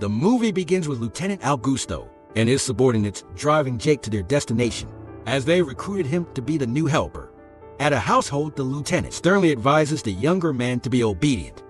The movie begins with Lieutenant Augusto and his subordinates driving Jake to their destination, as they recruited him to be the new helper. At a household, the lieutenant sternly advises the younger man to be obedient,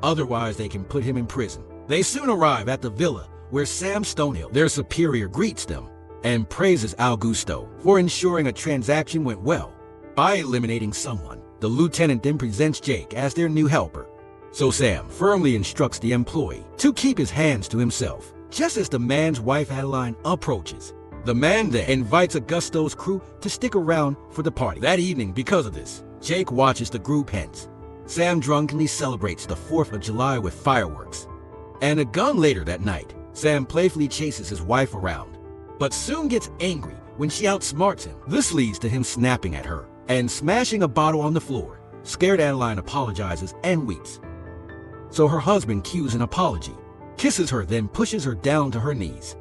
otherwise they can put him in prison. They soon arrive at the villa, where Sam Stonehill, their superior, greets them and praises Augusto for ensuring a transaction went well. By eliminating someone, the lieutenant then presents Jake as their new helper. So Sam firmly instructs the employee to keep his hands to himself. Just as the man's wife Adeline approaches, the man then invites Augusto's crew to stick around for the party. That evening, because of this, Jake watches the group hence. Sam drunkenly celebrates the 4th of July with fireworks and a gun. Later that night, Sam playfully chases his wife around, but soon gets angry when she outsmarts him. This leads to him snapping at her and smashing a bottle on the floor. Scared, Adeline apologizes and weeps. So her husband cues an apology, kisses her, then pushes her down to her knees.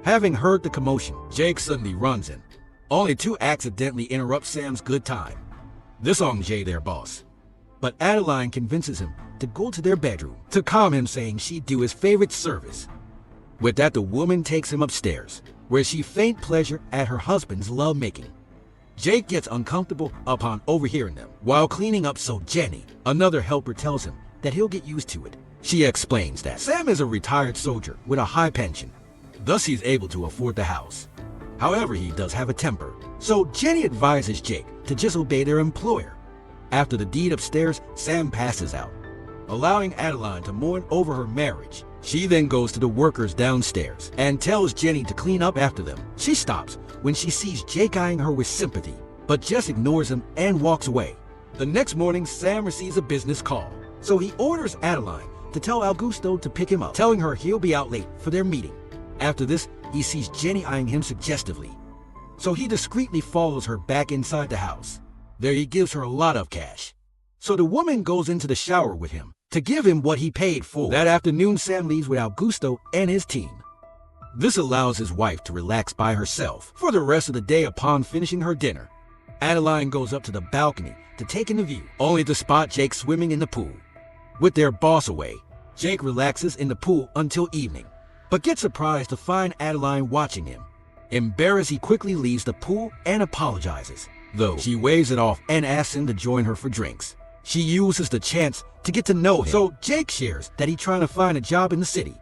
Having heard the commotion, Jake suddenly runs in, only to accidentally interrupt Sam's good time. This on Jay, their boss. But Adeline convinces him to go to their bedroom to calm him, saying she'd do his favorite service. With that, the woman takes him upstairs, where she feigns pleasure at her husband's lovemaking. Jake gets uncomfortable upon overhearing them while cleaning up, so Jenny, another helper, tells him that he'll get used to it. She explains that Sam is a retired soldier with a high pension, thus he's able to afford the house. However, he does have a temper, so Jenny advises Jake to just obey their employer. After the deed upstairs, Sam passes out, allowing Adeline to mourn over her marriage. She then goes to the workers downstairs and tells Jenny to clean up after them. She stops when she sees Jake eyeing her with sympathy, but just ignores him and walks away. The next morning, Sam receives a business call, so he orders Adeline to tell Augusto to pick him up, telling her he'll be out late for their meeting. After this, he sees Jenny eyeing him suggestively, so he discreetly follows her back inside the house. There he gives her a lot of cash, so the woman goes into the shower with him to give him what he paid for. That afternoon, Sam leaves with Augusto and his team. This allows his wife to relax by herself for the rest of the day. Upon finishing her dinner, Adeline goes up to the balcony to take in the view, only to spot Jake swimming in the pool. With their boss away, Jake relaxes in the pool until evening, but gets surprised to find Adeline watching him. Embarrassed, he quickly leaves the pool and apologizes, though she waves it off and asks him to join her for drinks. She uses the chance to get to know him, so Jake shares that he's trying to find a job in the city,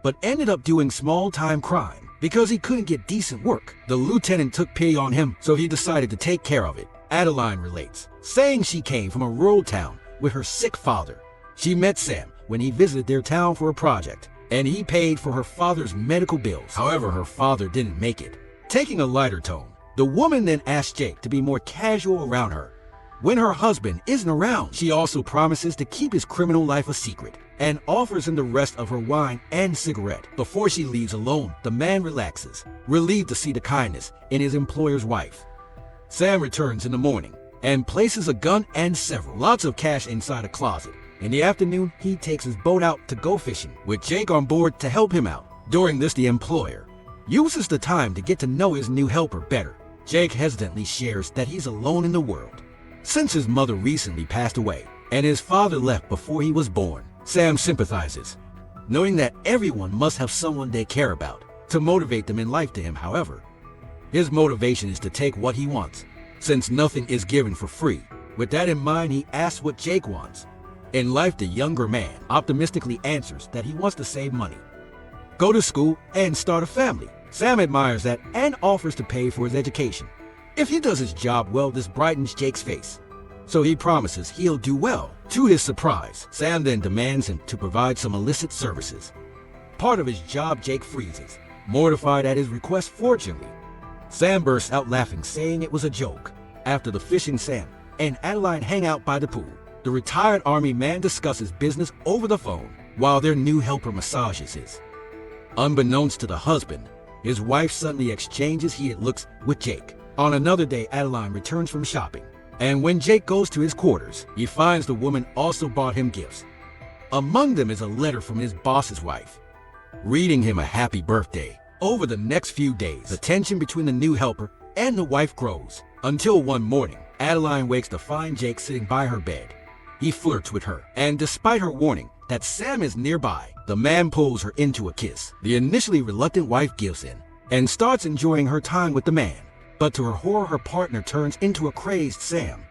but ended up doing small-time crime because he couldn't get decent work. The lieutenant took pity on him, so he decided to take care of it. Adeline relates, saying she came from a rural town with her sick father. She met Sam when he visited their town for a project, and he paid for her father's medical bills. However, her father didn't make it. Taking a lighter tone, the woman then asks Jake to be more casual around her when her husband isn't around. She also promises to keep his criminal life a secret and offers him the rest of her wine and cigarette. Before she leaves alone, the man relaxes, relieved to see the kindness in his employer's wife. Sam returns in the morning and places a gun and several lots of cash inside a closet. In the afternoon, he takes his boat out to go fishing, with Jake on board to help him out. During this, the employer uses the time to get to know his new helper better. Jake hesitantly shares that he's alone in the world, since his mother recently passed away and his father left before he was born. Sam sympathizes, knowing that everyone must have someone they care about to motivate them in life. To him, however, his motivation is to take what he wants, since nothing is given for free. With that in mind, he asks what Jake wants in life. The younger man optimistically answers that he wants to save money, go to school, and start a family. Sam admires that and offers to pay for his education. If he does his job well, this brightens Jake's face, so he promises he'll do well. To his surprise, Sam then demands him to provide some illicit services. Part of his job, Jake freezes, mortified at his request. Fortunately, Sam bursts out laughing, saying it was a joke. After the fishing, Sam and Adeline hang out by the pool. The retired army man discusses business over the phone while their new helper massages his. Unbeknownst to the husband, his wife suddenly exchanges heated looks with Jake. On another day, Adeline returns from shopping, and when Jake goes to his quarters, he finds the woman also bought him gifts. Among them is a letter from his boss's wife, reading him a happy birthday. Over the next few days, the tension between the new helper and the wife grows, until one morning, Adeline wakes to find Jake sitting by her bed. He flirts with her, and despite her warning that Sam is nearby, the man pulls her into a kiss. The initially reluctant wife gives in and starts enjoying her time with the man. But to her horror, her partner turns into a crazed Sam,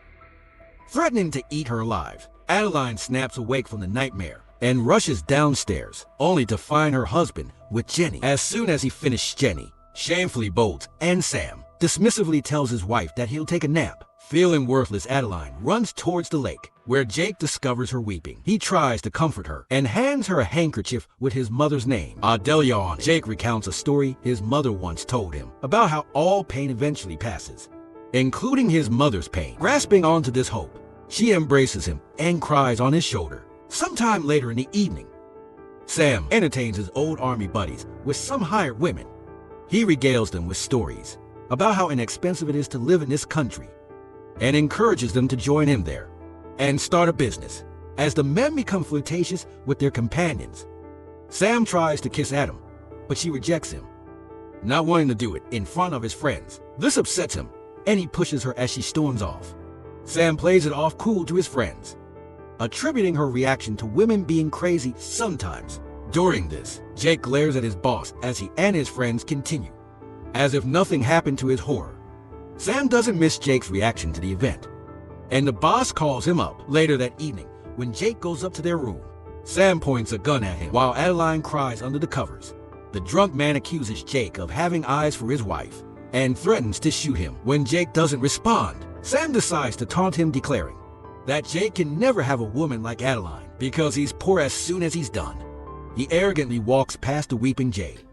threatening to eat her alive. Adeline snaps awake from the nightmare and rushes downstairs, only to find her husband with Jenny. As soon as he finishes, Jenny shamefully bolts, and Sam dismissively tells his wife that he'll take a nap. Feeling worthless, Adeline runs towards the lake, where Jake discovers her weeping. He tries to comfort her and hands her a handkerchief with his mother's name, Adelia, on it. Jake recounts a story his mother once told him about how all pain eventually passes, including his mother's pain. Grasping onto this hope, she embraces him and cries on his shoulder. Sometime later in the evening, Sam entertains his old army buddies with some hired women. He regales them with stories about how inexpensive it is to live in this country and encourages them to join him there and start a business. As the men become flirtatious with their companions, Sam tries to kiss Adam, but she rejects him, not wanting to do it in front of his friends. This upsets him, and he pushes her as she storms off. Sam plays it off cool to his friends, attributing her reaction to women being crazy sometimes. During this, Jake glares at his boss as he and his friends continue, as if nothing happened to his horror. Sam doesn't miss Jake's reaction to the event, and the boss calls him up later that evening. When Jake goes up to their room, Sam points a gun at him while Adeline cries under the covers. The drunk man accuses Jake of having eyes for his wife and threatens to shoot him. When Jake doesn't respond, Sam decides to taunt him, declaring that Jake can never have a woman like Adeline because he's poor as soon as he's done. He arrogantly walks past the weeping Jake,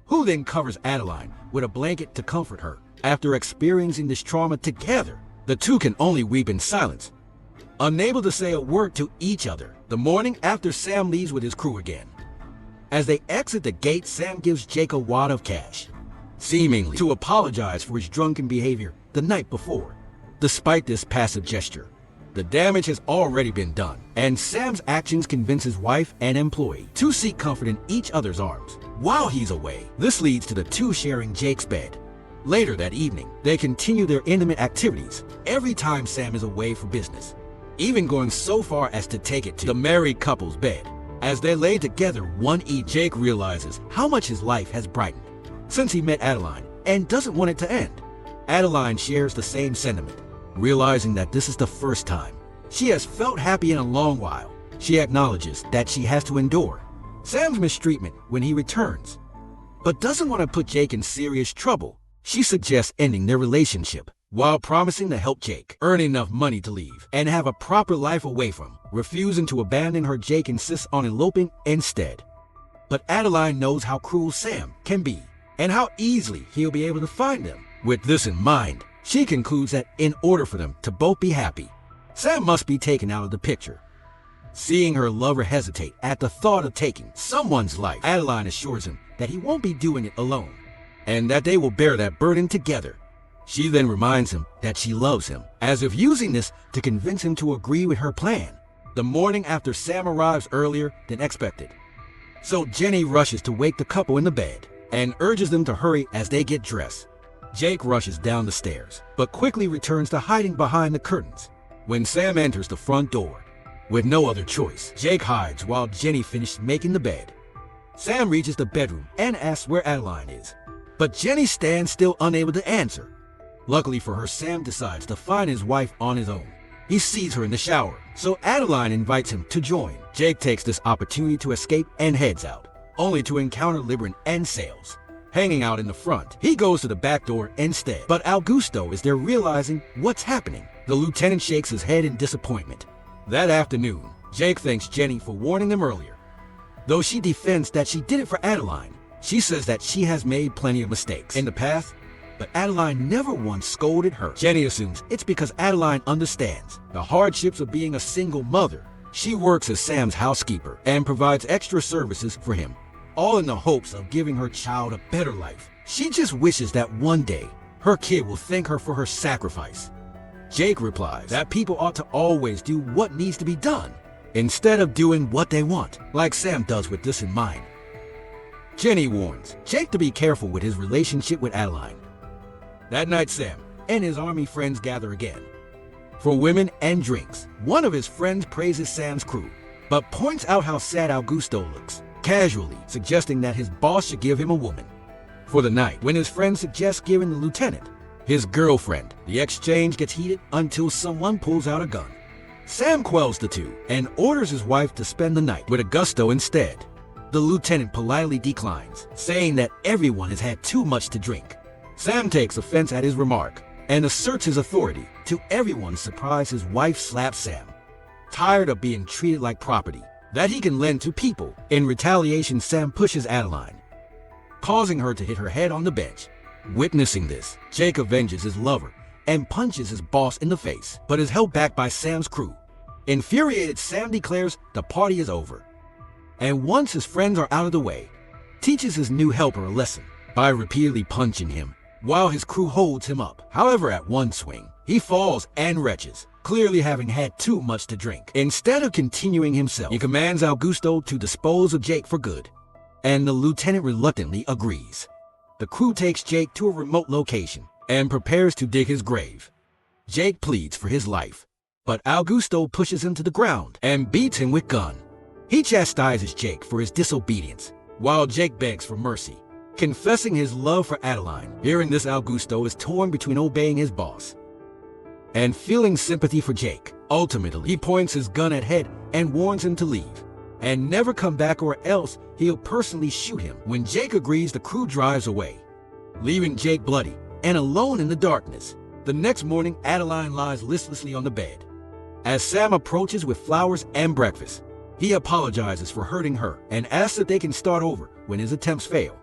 who then covers Adeline with a blanket to comfort her. After experiencing this trauma together, the two can only weep in silence, unable to say a word to each other. The morning after, Sam leaves with his crew again. As they exit the gate, Sam gives Jake a wad of cash, seemingly to apologize for his drunken behavior the night before. Despite this passive gesture, the damage has already been done, and Sam's actions convince his wife and employee to seek comfort in each other's arms while he's away. This leads to the two sharing Jake's bed. Later that evening, they continue their intimate activities every time Sam is away for business, even going so far as to take it to the married couple's bed. As they lay together one evening, Jake realizes how much his life has brightened since he met Adeline and doesn't want it to end. Adeline shares the same sentiment, realizing that this is the first time she has felt happy in a long while. She acknowledges that she has to endure Sam's mistreatment when he returns, but doesn't want to put Jake in serious trouble. She suggests ending their relationship while promising to help Jake earn enough money to leave and have a proper life away from. Refusing to abandon her, Jake insists on eloping instead. But Adeline knows how cruel Sam can be and how easily he'll be able to find them. With this in mind, she concludes that in order for them to both be happy, Sam must be taken out of the picture. Seeing her lover hesitate at the thought of taking someone's life, Adeline assures him that he won't be doing it alone, and that they will bear that burden together. She then reminds him that she loves him, as if using this to convince him to agree with her plan. The morning after, Sam arrives earlier than expected, so Jenny rushes to wake the couple in the bed and urges them to hurry as they get dressed. Jake rushes down the stairs, but quickly returns to hiding behind the curtains. When Sam enters the front door, with no other choice, Jake hides while Jenny finishes making the bed. Sam reaches the bedroom and asks where Adeline is, but Jenny stands still, unable to answer. Luckily for her, Sam decides to find his wife on his own. He sees her in the shower, so Adeline invites him to join. Jake takes this opportunity to escape and heads out, only to encounter Libran and Sales hanging out in the front. He goes to the back door instead, but Augusto is there. Realizing what's happening, the lieutenant shakes his head in disappointment. That afternoon, Jake thanks Jenny for warning them earlier. Though she defends that she did it for Adeline, she says that she has made plenty of mistakes in the past, but Adeline never once scolded her. Jenny assumes it's because Adeline understands the hardships of being a single mother. She works as Sam's housekeeper and provides extra services for him, all in the hopes of giving her child a better life. She just wishes that one day her kid will thank her for her sacrifice. Jake replies that people ought to always do what needs to be done, instead of doing what they want, like Sam does. With this in mind, Jenny warns Jake to be careful with his relationship with Adeline. That night, Sam and his army friends gather again for women and drinks. One of his friends praises Sam's crew but points out how sad Augusto looks, casually suggesting that his boss should give him a woman. For the night, when his friend suggests giving the lieutenant his girlfriend, the exchange gets heated until someone pulls out a gun. Sam quells the two and orders his wife to spend the night with Augusto instead. The lieutenant politely declines, saying that everyone has had too much to drink. Sam takes offense at his remark and asserts his authority. To everyone's surprise, his wife slaps Sam, tired of being treated like property that he can lend to people. In retaliation, Sam pushes Adeline, causing her to hit her head on the bench. Witnessing this, Jake avenges his lover and punches his boss in the face, but is held back by Sam's crew. Infuriated, Sam declares the party is over, and once his friends are out of the way, teaches his new helper a lesson by repeatedly punching him while his crew holds him up. However, at one swing, he falls and retches, clearly having had too much to drink. Instead of continuing himself, he commands Augusto to dispose of Jake for good, and the lieutenant reluctantly agrees. The crew takes Jake to a remote location and prepares to dig his grave. Jake pleads for his life, but Augusto pushes him to the ground and beats him with gun. He chastises Jake for his disobedience, while Jake begs for mercy, confessing his love for Adeline. Hearing this, Augusto is torn between obeying his boss and feeling sympathy for Jake. Ultimately, he points his gun at Head and warns him to leave and never come back, or else he'll personally shoot him. When Jake agrees, the crew drives away, leaving Jake bloody and alone in the darkness. The next morning, Adeline lies listlessly on the bed. As Sam approaches with flowers and breakfast, he apologizes for hurting her and asks if they can start over when his attempts fail.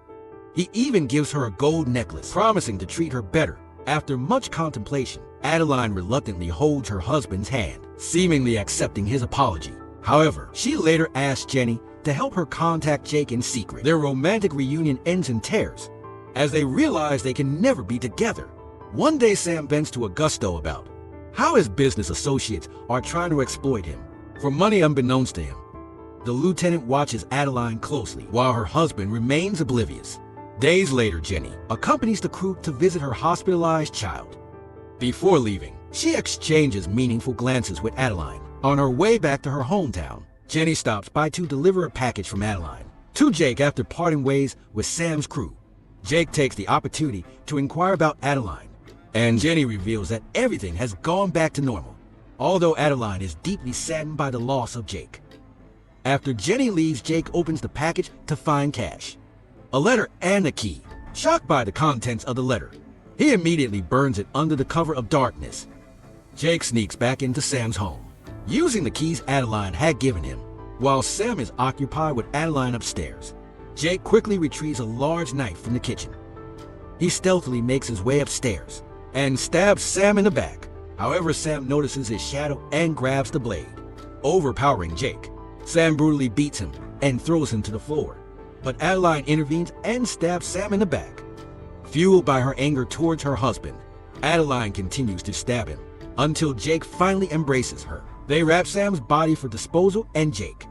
He even gives her a gold necklace, promising to treat her better. After much contemplation, Adeline reluctantly holds her husband's hand, seemingly accepting his apology. However, she later asks Jenny to help her contact Jake in secret. Their romantic reunion ends in tears, as they realize they can never be together. One day, Sam vents to Augusto about how his business associates are trying to exploit him for money unbeknownst to him. The lieutenant watches Adeline closely while her husband remains oblivious. Days later, Jenny accompanies the crew to visit her hospitalized child. Before leaving, she exchanges meaningful glances with Adeline. On her way back to her hometown, Jenny stops by to deliver a package from Adeline to Jake after parting ways with Sam's crew. Jake takes the opportunity to inquire about Adeline, and Jenny reveals that everything has gone back to normal, although Adeline is deeply saddened by the loss of Jake. After Jenny leaves, Jake opens the package to find cash, a letter, and a key. Shocked by the contents of the letter, he immediately burns it under the cover of darkness. Jake sneaks back into Sam's home, using the keys Adeline had given him. While Sam is occupied with Adeline upstairs, Jake quickly retrieves a large knife from the kitchen. He stealthily makes his way upstairs and stabs Sam in the back. However, Sam notices his shadow and grabs the blade, overpowering Jake. Sam brutally beats him and throws him to the floor, but Adeline intervenes and stabs Sam in the back. Fueled by her anger towards her husband, Adeline continues to stab him until Jake finally embraces her. They wrap Sam's body for disposal, and Jake,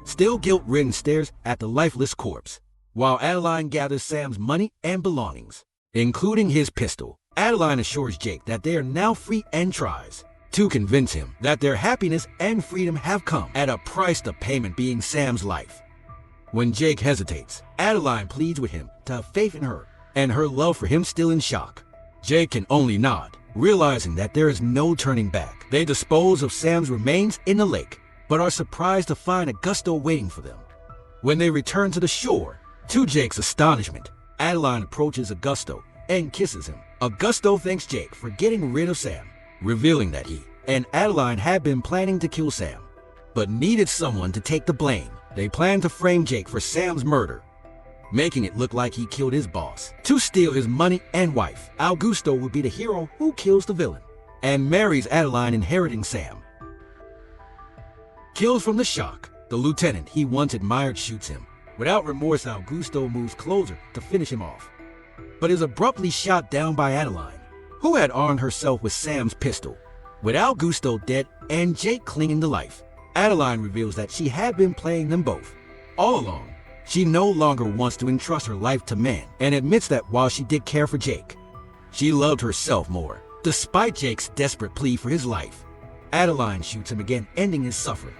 still guilt-ridden, stares at the lifeless corpse, while Adeline gathers Sam's money and belongings, including his pistol. Adeline assures Jake that they are now free and tries to convince him that their happiness and freedom have come at a price, the payment being Sam's life. When Jake hesitates, Adeline pleads with him to have faith in her and her love for him. Still in shock, Jake can only nod, realizing that there is no turning back. They dispose of Sam's remains in the lake, but are surprised to find Augusto waiting for them. When they return to the shore, to Jake's astonishment, Adeline approaches Augusto and kisses him. Augusto thanks Jake for getting rid of Sam, revealing that he and Adeline had been planning to kill Sam, but needed someone to take the blame. They plan to frame Jake for Sam's murder, making it look like he killed his boss to steal his money and wife. Augusto will be the hero who kills the villain and marries Adeline, inheriting Sam. Killed from the shock, the lieutenant he once admired shoots him. Without remorse, Augusto moves closer to finish him off, but is abruptly shot down by Adeline, who had armed herself with Sam's pistol. With Augusto dead and Jake clinging to life, Adeline reveals that she had been playing them both all along. She no longer wants to entrust her life to men, and admits that while she did care for Jake, she loved herself more. Despite Jake's desperate plea for his life, Adeline shoots him again, ending his suffering.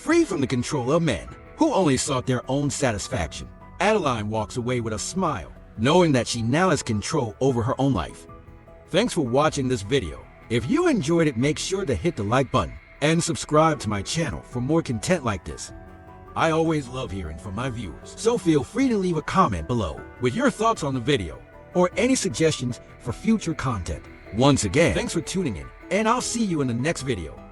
Free from the control of men who only sought their own satisfaction, Adeline walks away with a smile, knowing that she now has control over her own life. Thanks for watching this video. If you enjoyed it, make sure to hit the like button and subscribe to my channel for more content like this. I always love hearing from my viewers, so feel free to leave a comment below with your thoughts on the video or any suggestions for future content. Once again, thanks for tuning in, and I'll see you in the next video.